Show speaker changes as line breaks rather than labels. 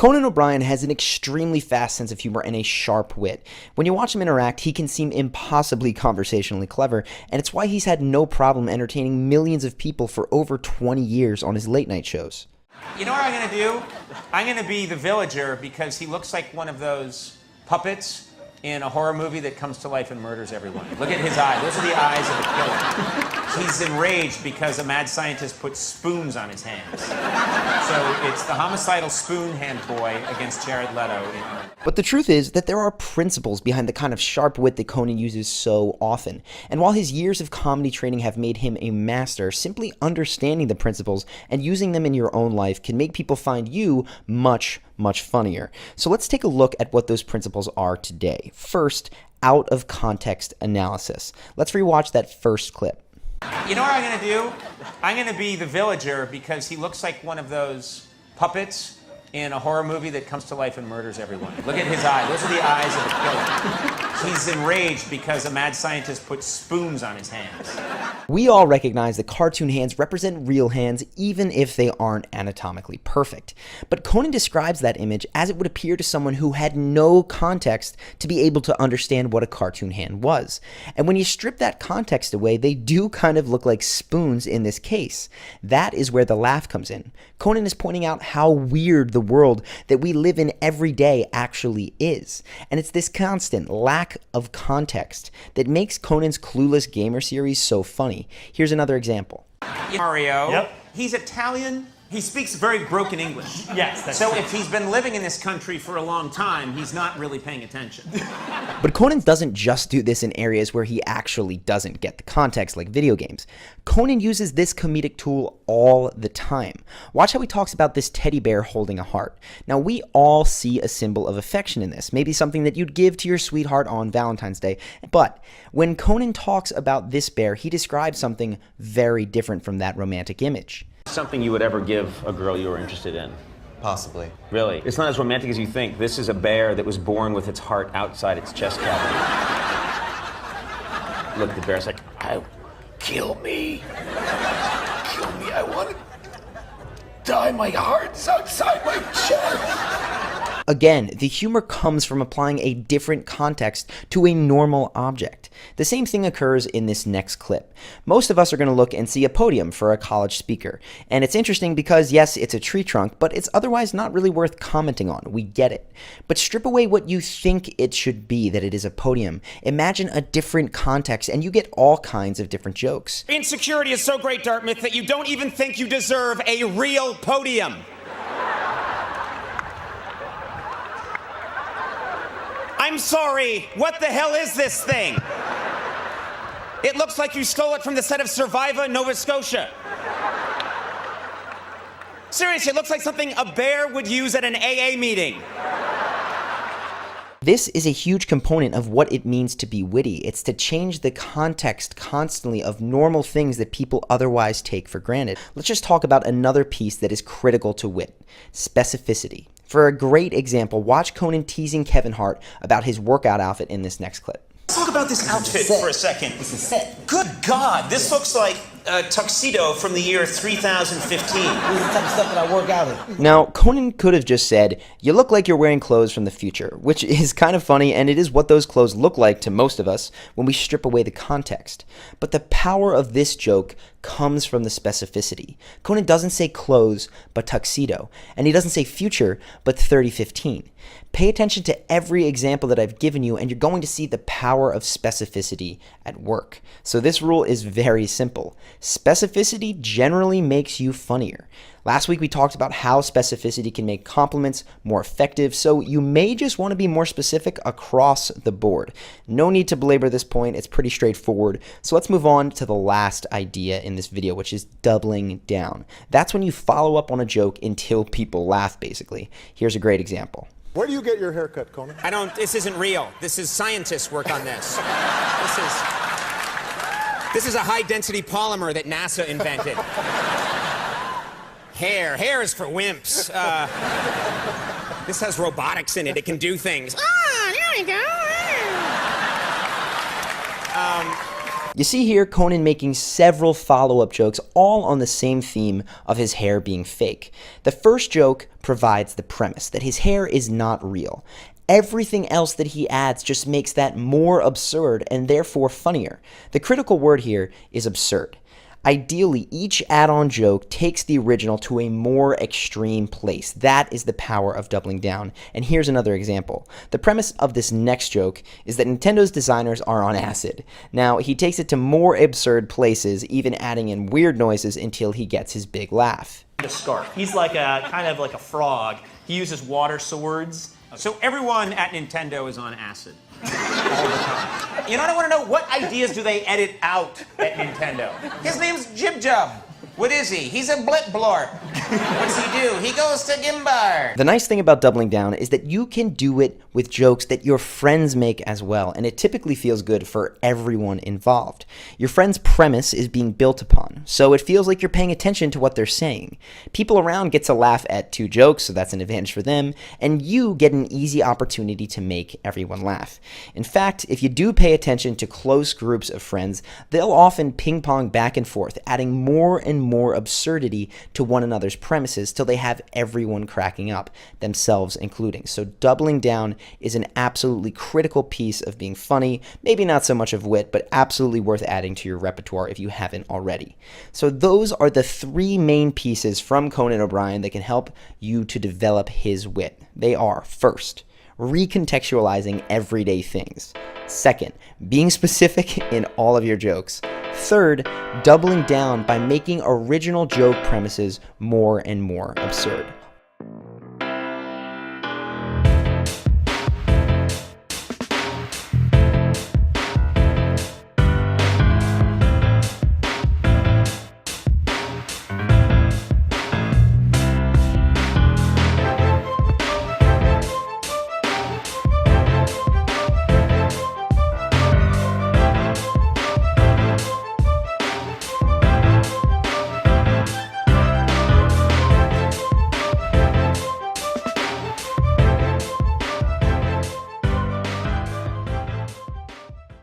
Conan O'Brien has an extremely fast sense of humor and a sharp wit. When you watch him interact, he can seem impossibly conversationally clever, and it's why he's had no problem entertaining millions of people for over 20 years on his late-night shows.
You know what I'm going to do? I'm going to be the villager because he looks like one of those puppets in a horror movie that comes to life and murders everyone. Look at his eyes. Those are the eyes of a killer. He's enraged because a mad scientist put spoons on his hands. So it's the homicidal spoon hand boy against Jared Leto.
But the truth is that there are principles behind the kind of sharp wit that Conan uses so often. And while his years of comedy training have made him a master, simply understanding the principles and using them in your own life can make people find you much funnier. So let's take a look at what those principles are today. First, out of context analysis. Let's rewatch that first clip.
You know what I'm going to do? I'm going to be the villager because he looks like one of those puppets in a horror movie that comes to life and murders everyone. Look at his eyes. Those are the eyes of a killer. He's enraged because a mad scientist put spoons on his hands.
We all recognize that cartoon hands represent real hands even if they aren't anatomically perfect. But Conan describes that image as it would appear to someone who had no context to be able to understand what a cartoon hand was. And when you strip that context away, they do kind of look like spoons in this case. That is where the laugh comes in. Conan is pointing out how weird the world that we live in every day actually is. And it's this constant lack of context that makes Conan's Clueless Gamer series so funny. Here's another example.
Mario,
Yep.
He's Italian. He speaks very broken English.
Yes, that's
So
true.
if he's been living in this country for a long time, he's not really paying attention.
But Conan doesn't just do this in areas where he actually doesn't get the context, like video games. Conan uses this comedic tool all the time. Watch how he talks about this teddy bear holding a heart. Now, we all see a symbol of affection in this, maybe something that you'd give to your sweetheart on Valentine's Day. But when Conan talks about this bear, he describes something very different from that romantic image.
Something you would ever give a girl you were interested in?
Possibly.
Really? It's not as romantic as you think. This is a bear that was born with its heart outside its chest cavity. Look, the bear's like, kill me. Kill me. I want to die. My heart's outside my chest.
Again, the humor comes from applying a different context to a normal object. The same thing occurs in this next clip. Most of us are going to look and see a podium for a college speaker. And it's interesting because, yes, it's a tree trunk, but it's otherwise not really worth commenting on. We get it. But strip away what you think it should be, that it is a podium. Imagine a different context, and you get all kinds of different jokes.
Insecurity is so great, Dartmouth, that you don't even think you deserve a real podium. I'm sorry, what the hell is this thing? It looks like you stole it from the set of Survivor, Nova Scotia. Seriously, it looks like something a bear would use at an AA meeting.
This is a huge component of what it means to be witty. It's to change the context constantly of normal things that people otherwise take for granted. Let's just talk about another piece that is critical to wit: specificity. For a great example, watch Conan teasing Kevin Hart about his workout outfit in this next clip.
Let's talk about this outfit for a second.
This is set.
Good God, this looks like a tuxedo from the year 3015.
This is the type of stuff that I work out in.
Now, Conan could have just said, "You look like you're wearing clothes from the future," which is kind of funny, and it is what those clothes look like to most of us when we strip away the context. But the power of this joke comes from the specificity. Conan doesn't say clothes, but tuxedo, and he doesn't say future, but 3015. Pay attention to every example that I've given you, and you're going to see the power of specificity at work. So this rule is very simple. Specificity generally makes you funnier. Last week we talked about how specificity can make compliments more effective, so you may just want to be more specific across the board. No need to belabor this point, it's pretty straightforward. So let's move on to the last idea in this video, which is doubling down. That's when you follow up on a joke until people laugh, basically. Here's a great example.
Where do you get your haircut, Conan?
This isn't real. This is scientists work on this. This is a high-density polymer that NASA invented. Hair is for wimps. This has robotics in it. It can do things. Ah, there we go.
You see here Conan making several follow-up jokes all on the same theme of his hair being fake. The first joke provides the premise that his hair is not real. Everything else that he adds just makes that more absurd and therefore funnier. The critical word here is absurd. Ideally, each add-on joke takes the original to a more extreme place. That is the power of doubling down. And here's another example. The premise of this next joke is that Nintendo's designers are on acid. Now, he takes it to more absurd places, even adding in weird noises until he gets his big laugh.
The scarf. He's like a kind of like a frog. He uses water swords.
So everyone at Nintendo is on acid. All the time. You know what I want to know? What ideas do they edit out at Nintendo? His name's Jib Jub. What is he? He's a blip blorp. What does he do? He goes to Gimbar.
The nice thing about doubling down is that you can do it with jokes that your friends make as well, and it typically feels good for everyone involved. Your friend's premise is being built upon, so it feels like you're paying attention to what they're saying. People around get to laugh at two jokes, so that's an advantage for them, and you get an easy opportunity to make everyone laugh. In fact, if you do pay attention to close groups of friends, they'll often ping-pong back and forth, adding more and more absurdity to one another's premises till they have everyone cracking up, themselves including. So doubling down is an absolutely critical piece of being funny, maybe not so much of wit, but absolutely worth adding to your repertoire if you haven't already. So those are the three main pieces from Conan O'Brien that can help you to develop his wit. They are, first, recontextualizing everyday things. Second, being specific in all of your jokes. Third, doubling down by making original joke premises more and more absurd.